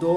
2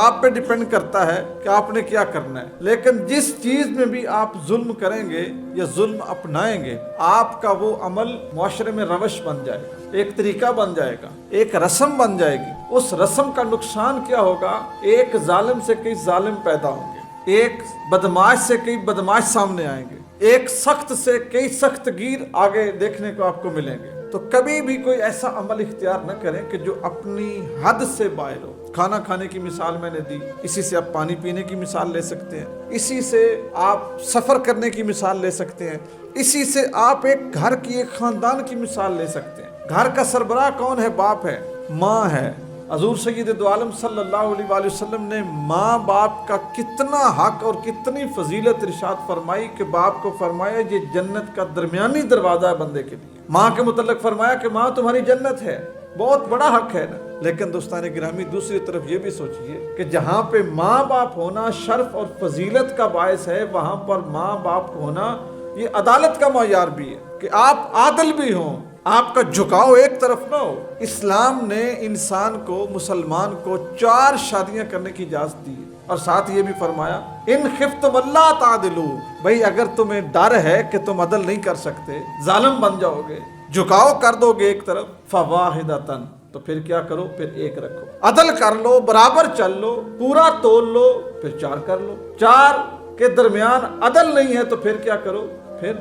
آپ پہ ڈیپینڈ کرتا ہے کہ آپ نے کیا کرنا ہے. لیکن جس چیز میں بھی آپ ظلم کریں گے یا ظلم اپنائیں گے، آپ کا وہ عمل معاشرے میں روش بن جائے گا، ایک طریقہ بن جائے گا، ایک رسم بن جائے گی. اس رسم کا نقصان کیا ہوگا؟ ایک ظالم سے کئی ظالم پیدا ہوں گے، ایک بدماش سے کئی بدماش سامنے آئیں گے، ایک سخت سے کئی سخت گیر آگے دیکھنے کو آپ کو ملیں گے. تو کبھی بھی کوئی ایسا عمل اختیار نہ کریں کہ جو اپنی حد سے باہر ہو. کھانا کھانے کی مثال میں نے دی، اسی سے آپ پانی پینے کی مثال لے سکتے ہیں، اسی سے آپ سفر کرنے کی مثال لے سکتے ہیں، اسی سے آپ ایک گھر کی، ایک خاندان کی مثال لے سکتے ہیں. گھر کا سربراہ کون ہے؟ باپ ہے، ماں ہے. حضور سید دو عالم صلی اللہ علیہ وآلہ وسلم نے ماں باپ کا کتنا حق اور کتنی فضیلت ارشاد فرمائی کہ باپ کو فرمایا یہ جنت کا درمیانی دروازہ ہے بندے کے لیے. ماں کے متعلق فرمایا کہ ماں تمہاری جنت ہے، بہت بڑا حق ہے نا. لیکن دوستان گرامی دوسری طرف یہ بھی سوچئے کہ جہاں پہ ماں باپ ہونا شرف اور فضیلت کا باعث ہے، وہاں پر ماں باپ ہونا یہ عدالت کا معیار بھی ہے کہ آپ عادل بھی ہوں، آپ کا جھکاؤ ایک طرف نہ ہو. اسلام نے انسان کو، مسلمان کو 4 شادیاں کرنے کی اجازت دی ہے، اور ساتھ یہ بھی فرمایا ان خفتم اللہ تعدلوا، بھئی اگر تمہیں ڈر ہے کہ تم عدل نہیں کر سکتے، ظالم بن جاؤ گے، جھکاؤ کر دو گے ایک طرف، فواحدۃ، تو پھر کیا کرو؟ پھر ایک رکھو. عدل کر لو، برابر چل لو، پورا تول لو، پھر 4 کر لو. 4 کے درمیان عدل نہیں ہے تو پھر کیا کرو؟ پھر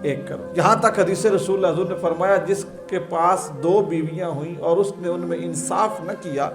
ایک کرو. یہاں تک حدیث رسول اللہ حضور نے فرمایا جس کے پاس 2 بیویاں ہوئیں اور اس نے ان میں انصاف نہ کیا،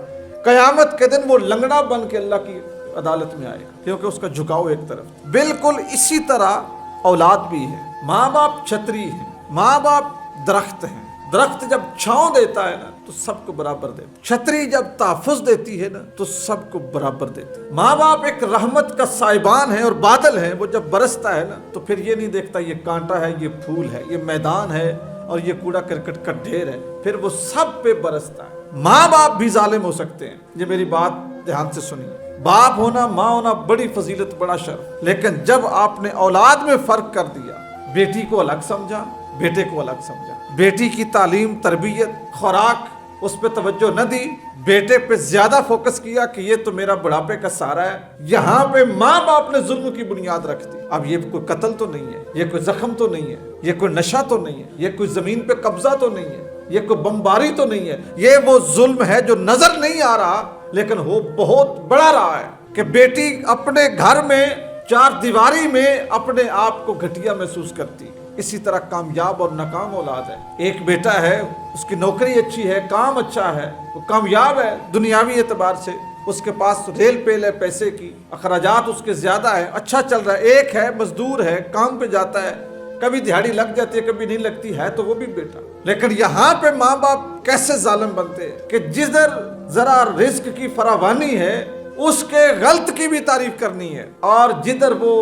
قیامت کے دن وہ لنگڑا بن کے اللہ کی عدالت میں آئے گا، کیونکہ اس کا جھکاؤ ایک طرف. بالکل اسی طرح اولاد بھی ہے. ماں باپ چھتری ہیں، ماں باپ درخت ہیں. درخت جب چھاؤں دیتا ہے نا تو سب کو برابر دیتا ہے. چھتری جب تحفظ دیتی ہے نا تو سب کو برابر دیتی ہے. ماں باپ ایک رحمت کا سائبان ہے اور بادل ہے، وہ جب برستا ہے نا تو پھر یہ نہیں دیکھتا یہ کانٹا ہے، یہ پھول ہے، یہ میدان ہے اور یہ کوڑا کرکٹ کا ڈھیر ہے، پھر وہ سب پہ برستا ہے. ماں باپ بھی ظالم ہو سکتے ہیں. یہ میری بات دھیان سے سنیے. باپ ہونا، ماں ہونا بڑی فضیلت، بڑا شرف. لیکن جب آپ نے اولاد میں فرق کر دیا، بیٹی کو الگ سمجھا، بیٹے کو الگ سمجھا، بیٹی کی تعلیم، تربیت، خوراک اس پہ توجہ نہ دی، بیٹے پہ زیادہ فوکس کیا کہ یہ تو میرا بڑھاپے کا سہارا ہے، یہاں پہ ماں باپ نے ظلم کی بنیاد رکھ دی. اب یہ کوئی قتل تو نہیں ہے، یہ کوئی زخم تو نہیں ہے، یہ کوئی نشہ تو نہیں ہے، یہ کوئی زمین پہ قبضہ تو نہیں ہے، یہ کوئی بمباری تو نہیں ہے. یہ وہ ظلم ہے جو نظر نہیں آ رہا لیکن وہ بہت بڑا رہا ہے کہ بیٹی اپنے گھر میں 4 دیواری میں اپنے آپ کو گھٹیا محسوس کرتی. اسی طرح کامیاب اور ناکام اولاد ہے. ایک بیٹا ہے، اس کی نوکری اچھی ہے، کام اچھا ہے، وہ کامیاب ہے دنیاوی اعتبار سے، اس کے پاس ریل پیل ہے پیسے کی، اخراجات اس کے زیادہ ہیں، اچھا چل رہا ہے. ایک ہے مزدور ہے، کام پہ جاتا ہے، کبھی دیہاڑی لگ جاتی ہے کبھی نہیں لگتی ہے، تو وہ بھی بیٹا. لیکن یہاں پہ ماں باپ کیسے ظالم بنتے ہیں کہ جدھر ذرا رزق کی فراوانی ہے اس کے غلط کی بھی تعریف کرنی ہے، اور جدھر وہ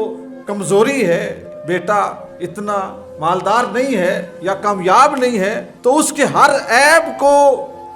کمزوری ہے، بیٹا اتنا مالدار نہیں ہے یا کامیاب نہیں ہے تو اس کے ہر عیب کو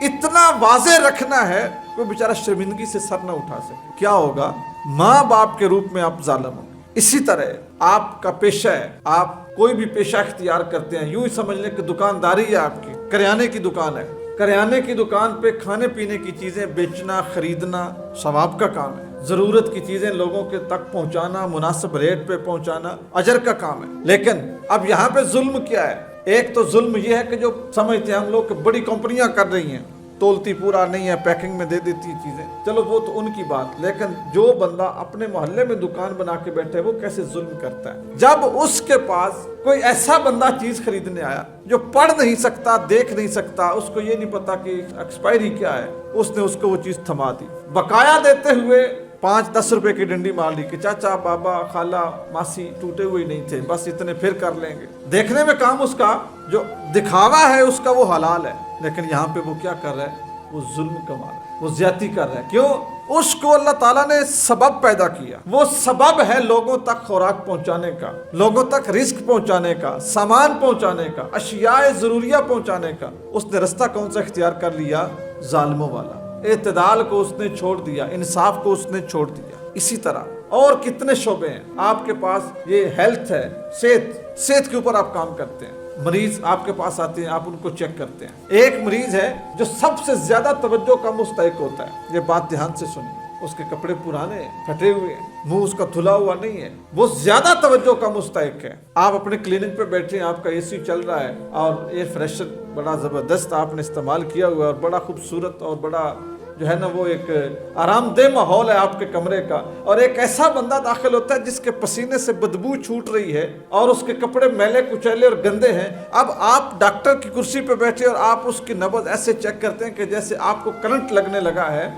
اتنا واضح رکھنا ہے کہ وہ بیچارہ شرمندگی سے سر نہ اٹھا سکے. کیا ہوگا؟ ماں باپ کے روپ میں آپ ظالم ہوں. اسی طرح آپ کا پیشہ ہے، آپ کوئی بھی پیشہ اختیار کرتے ہیں، یوں ہی سمجھ لیں کہ دکانداری ہے، آپ کی کریانے کی دکان ہے، کریانے کی دکان پہ کھانے پینے کی چیزیں بیچنا، خریدنا ثواب کا کام ہے. ضرورت کی چیزیں لوگوں کے تک پہنچانا، مناسب ریٹ پہ پہنچانا اجر کا کام ہے. لیکن اب یہاں پہ ظلم کیا ہے؟ ایک تو ظلم یہ ہے کہ جو سمجھتے ہیں ہم لوگ کہ بڑی کمپنیاں کر رہی ہیں، تولتی پورا نہیں ہے، پیکنگ میں دے دیتی چیزیں، چلو وہ تو ان کی بات. لیکن جو بندہ اپنے محلے میں دکان بنا کے بیٹھے وہ کیسے ظلم کرتا ہے؟ جب اس کے پاس کوئی ایسا بندہ چیز خریدنے آیا جو پڑھ نہیں سکتا، دیکھ نہیں سکتا، اس کو یہ نہیں پتا کہ ایکسپائری کیا ہے، اس نے اس کو وہ چیز تھما دی، بقایا دیتے ہوئے 5-10 روپے کی ڈنڈی مار لی کہ چاچا، بابا، خالہ، ماسی ٹوٹے ہوئے نہیں تھے، بس اتنے پھر کر لیں گے. دیکھنے میں کام اس کا جو دکھاوا ہے اس کا وہ حلال ہے، لیکن یہاں پہ وہ کیا کر رہا ہے؟ وہ ظلم کما رہا ہے، وہ زیادتی کر رہا ہے. کیوں؟ اس کو اللہ تعالیٰ نے سبب پیدا کیا، وہ سبب ہے لوگوں تک خوراک پہنچانے کا، لوگوں تک رزق پہنچانے کا، سامان پہنچانے کا، اشیاء ضروریہ پہنچانے کا. اس نے رستہ کون سا اختیار کر لیا؟ ظالموں والا. اعتدال کو اس نے چھوڑ دیا، انصاف کو اس نے چھوڑ دیا. اسی طرح اور کتنے شعبے ہیں آپ کے پاس. یہ ہیلتھ ہے، صحت کے اوپر آپ کام کرتے ہیں. مریض آپ کے پاس آتے ہیں، آپ ان کو چیک کرتے ہیں. ایک مریض ہے جو سب سے زیادہ توجہ کا مستحق ہوتا ہے، یہ بات دھیان سے سنیے. اس کے کپڑے پرانے ہیں, پھٹے ہوئے ہیں, منہ اس کا دھلا ہوا نہیں ہے, وہ زیادہ توجہ کا مستحق ہے. آپ اپنے کلینک پہ بیٹھے ہیں, آپ کا اے سی چل رہا ہے اور ایئر فریشر بڑا زبردست آپ نے استعمال کیا ہوا ہے اور بڑا خوبصورت اور بڑا جو ہے نا وہ ایک آرام دہ ماحول ہے آپ کے کمرے کا, اور ایک ایسا بندہ داخل ہوتا ہے جس کے پسینے سے بدبو چھوٹ رہی ہے اور اس کے کپڑے میلے کچیلے اور گندے ہیں. اب آپ ڈاکٹر کی کرسی پہ بیٹھے اور آپ اس کی نبض ایسے چیک کرتے ہیں کہ جیسے آپ کو کرنٹ لگنے لگا ہے.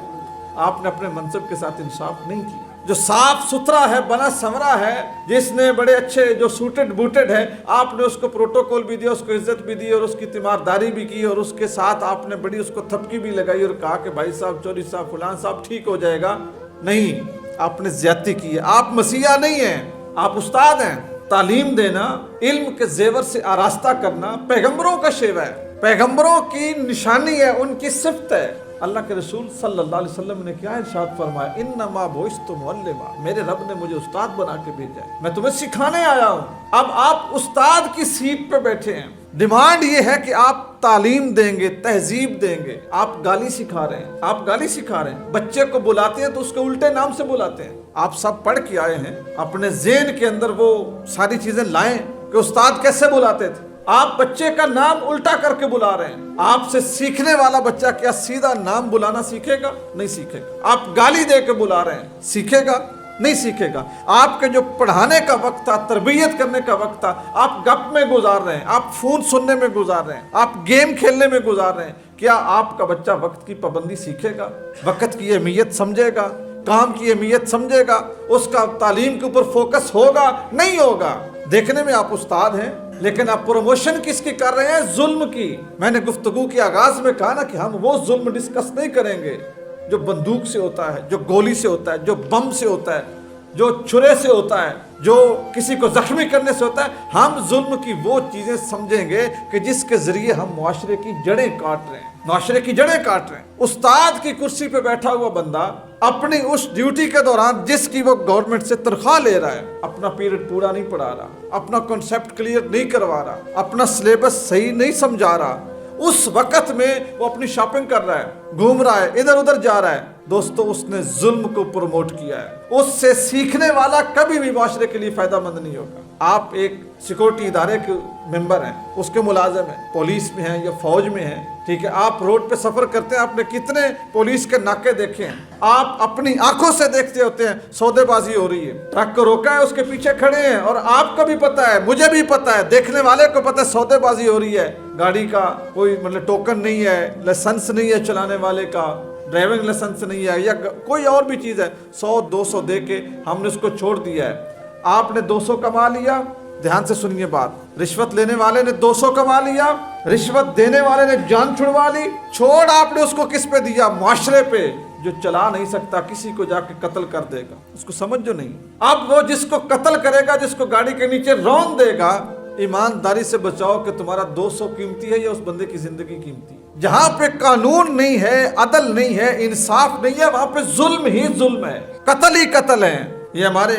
آپ نے اپنے منصب کے ساتھ انصاف نہیں کیا. جو صاف ستھرا ہے, بنا سنورا ہے, جس نے بڑے اچھے جو سوٹڈ بوٹڈ ہے, آپ نے اس کو پروٹوکول بھی دیا, اس کو عزت بھی دی اور اس کی تیمارداری بھی کی, اور اس کے ساتھ آپ نے بڑی اس کو تھپکی بھی لگائی اور کہا کہ بھائی صاحب, چوری صاحب, فلان صاحب ٹھیک ہو جائے گا. نہیں, آپ نے زیادتی کی ہے. آپ مسیحا نہیں ہیں, آپ استاد ہیں. تعلیم دینا, علم کے زیور سے آراستہ کرنا پیغمبروں کا شیوا ہے, پیغمبروں کی نشانی ہے, ان کی صفت ہے. اللہ کے رسول صلی اللہ علیہ وسلم نے کیا ارشاد فرمایا, انما بعثت معلما, میرے رب نے مجھے استاد بنا کے بھیجا ہے, میں تمہیں سکھانے آیا ہوں. اب آپ استاد کی سیٹ پہ بیٹھے ہیں, ڈیمانڈ یہ ہے کہ آپ تعلیم دیں گے, تہذیب دیں گے. آپ گالی سکھا رہے ہیں, آپ گالی سکھا رہے ہیں. بچے کو بلاتے ہیں تو اس کو الٹے نام سے بلاتے ہیں. آپ سب پڑھ کے آئے ہیں, اپنے ذہن کے اندر وہ ساری چیزیں لائیں کہ استاد کیسے بلاتے تھے. آپ بچے کا نام الٹا کر کے بلا رہے ہیں. آپ سے سیکھنے والا بچہ کیا سیدھا نام بلانا سیکھے گا؟ نہیں سیکھے گا. آپ گالی دے کے بلا رہے ہیں, سیکھے گا؟ نہیں سیکھے گا. آپ کے جو پڑھانے کا وقت تھا, تربیت کرنے کا وقت تھا, آپ گپ میں گزار رہے ہیں, آپ فون سننے میں گزار رہے ہیں, آپ گیم کھیلنے میں گزار رہے ہیں. کیا آپ کا بچہ وقت کی پابندی سیکھے گا, وقت کی اہمیت سمجھے گا, کام کی اہمیت سمجھے گا, اس کا تعلیم کے اوپر فوکس ہوگا؟ نہیں ہوگا. دیکھنے میں آپ استاد ہیں, لیکن آپ پروموشن کس کی کر رہے ہیں؟ ظلم کی. میں نے گفتگو کے آغاز میں کہا نا کہ ہم وہ ظلم ڈسکس نہیں کریں گے جو بندوق سے ہوتا ہے, جو گولی سے ہوتا ہے, جو بم سے ہوتا ہے, جو چھرے سے ہوتا ہے, جو کسی کو زخمی کرنے سے ہوتا ہے. ہم ظلم کی وہ چیزیں سمجھیں گے کہ جس کے ذریعے ہم معاشرے کی جڑیں کاٹ رہے ہیں, معاشرے کی جڑیں کاٹ رہے ہیں. استاد کی کرسی پہ بیٹھا ہوا بندہ اپنی اس ڈیوٹی کے دوران جس کی وہ گورنمنٹ سے تنخواہ لے رہا ہے, اپنا پیریڈ پورا نہیں پڑھا رہا, اپنا کنسیپٹ کلیئر نہیں کروا رہا, اپنا سلیبس صحیح نہیں سمجھا رہا, اس وقت میں وہ اپنی شاپنگ کر رہا ہے, گھوم رہا ہے, ادھر ادھر جا رہا ہے. دوستو, اس نے ظلم کو پروموٹ کیا ہے. اس سے سیکھنے والا کبھی بھی معاشرے کے لیے فائدہ مند نہیں ہوگا. آپ ایک سیکورٹی ادارے کے ممبر ہیں, اس کے ملازم ہیں, پولیس میں ہیں یا فوج میں ہیں, ٹھیک ہے. آپ روڈ پہ سفر کرتے ہیں, آپ نے کتنے پولیس کے ناکے دیکھے ہیں. آپ اپنی آنکھوں سے دیکھتے ہوتے ہیں سودے بازی ہو رہی ہے, ٹرک کو روکا ہے, اس کے پیچھے کھڑے ہیں, اور آپ کو بھی پتا ہے, مجھے بھی پتا ہے, دیکھنے والے کو پتا ہے سودے بازی ہو رہی ہے. گاڑی کا کوئی مطلب ٹوکن نہیں ہے, لائسنس نہیں ہے چلانے والے کا, ڈرائیونگ لائسنس نہیں ہے, یا کوئی اور بھی چیز ہے, 100-200 دے کے ہم نے اس کو چھوڑ دیا ہے. آپ نے 200 کما لیا, دھیان سے سنیے بات, رشوت لینے والے نے 200 کما لیا, رشوت دینے والے نے جان چھڑوا لی. چھوڑ آپ نے اس کو کس پہ دیا؟ معاشرے پہ, جو چلا نہیں سکتا کسی کو جا کے قتل کر دے گا. اس کو سمجھ جو نہیں. اب وہ جس کو قتل کرے گا, جس کو گاڑی کے نیچے رون دے گا, ایمانداری سے بچاؤ کہ تمہارا 200 قیمتی ہے یا اس بندے کی زندگی قیمتی. جہاں پہ قانون نہیں ہے, عدل نہیں ہے, انصاف نہیں ہے, وہاں پہ ظلم ہی ظلم ہے, قتل ہی قتل ہے. یہ ہمارے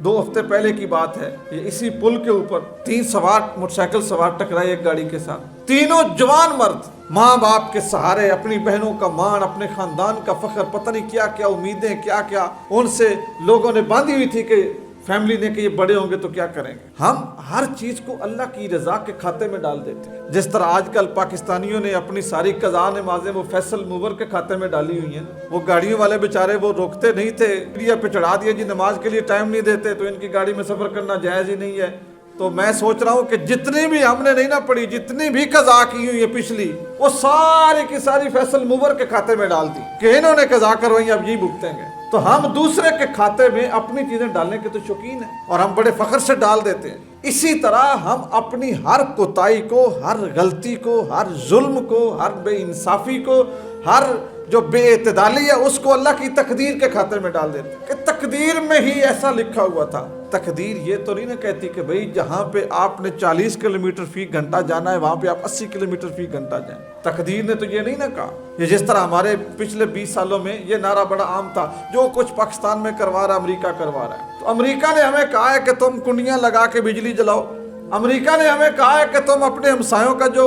2 ہفتے پہلے کی بات ہے. یہ اسی پل کے اوپر 3 سوار موٹر سائیکل سوار ٹکرائے ایک گاڑی کے ساتھ. تینوں جوان مرد, ماں باپ کے سہارے, اپنی بہنوں کا مان, اپنے خاندان کا فخر, پتہ نہیں کیا کیا امیدیں, کیا کیا ان سے لوگوں نے باندھی ہوئی تھی کہ فیملی نے کہ یہ بڑے ہوں گے تو کیا کریں گے. ہم ہر چیز کو اللہ کی رضا کے کھاتے میں ڈال دیتے ہیں. جس طرح آج کل پاکستانیوں نے اپنی ساری قضا نمازیں وہ فیصل موور کے کھاتے میں ڈالی ہوئی ہیں. وہ گاڑیوں والے بیچارے وہ روکتے نہیں تھے, میڈیا پہ چڑھا دیا جی نماز کے لیے ٹائم نہیں دیتے تو ان کی گاڑی میں سفر کرنا جائز ہی نہیں ہے. تو میں سوچ رہا ہوں کہ جتنی بھی ہم نے نہیں نہ پڑھی, جتنی بھی قضا کی ہوئی ہے پچھلی, وہ ساری کی ساری فیصل موور کے کھاتے میں ڈال دی کہ انہوں نے قضا کروائی, اب یہی بھگتیں گے. تو ہم دوسرے کے کھاتے میں اپنی چیزیں ڈالنے کے تو شوقین ہیں, اور ہم بڑے فخر سے ڈال دیتے ہیں. اسی طرح ہم اپنی ہر کوتاہی کو, ہر غلطی کو, ہر ظلم کو, ہر بے انصافی کو, ہر جو بے اعتدالی ہے اس کو اللہ کی تقدیر کے کھاتے میں ڈال دیتے ہیں کہ تقدیر میں ہی ایسا لکھا ہوا تھا. تقدیر یہ تو نہیں نہ کہتی کہ بھئی جہاں پہ آپ نے 40 کلومیٹر فی گھنٹہ جانا ہے وہاں پہ آپ 80 کلومیٹر فی گھنٹہ جائیں. تقدیر نے تو یہ نہیں نہ کہا. یہ جس طرح ہمارے پچھلے 20 سالوں میں یہ نعرہ بڑا عام تھا, جو کچھ پاکستان میں کروا رہا ہے امریکہ کروا رہا ہے. تو امریکہ نے ہمیں کہا ہے کہ تم کنڈیاں لگا کے بجلی جلاؤ. امریکہ نے ہمیں کہا ہے کہ تم اپنے ہمسایوں کا جو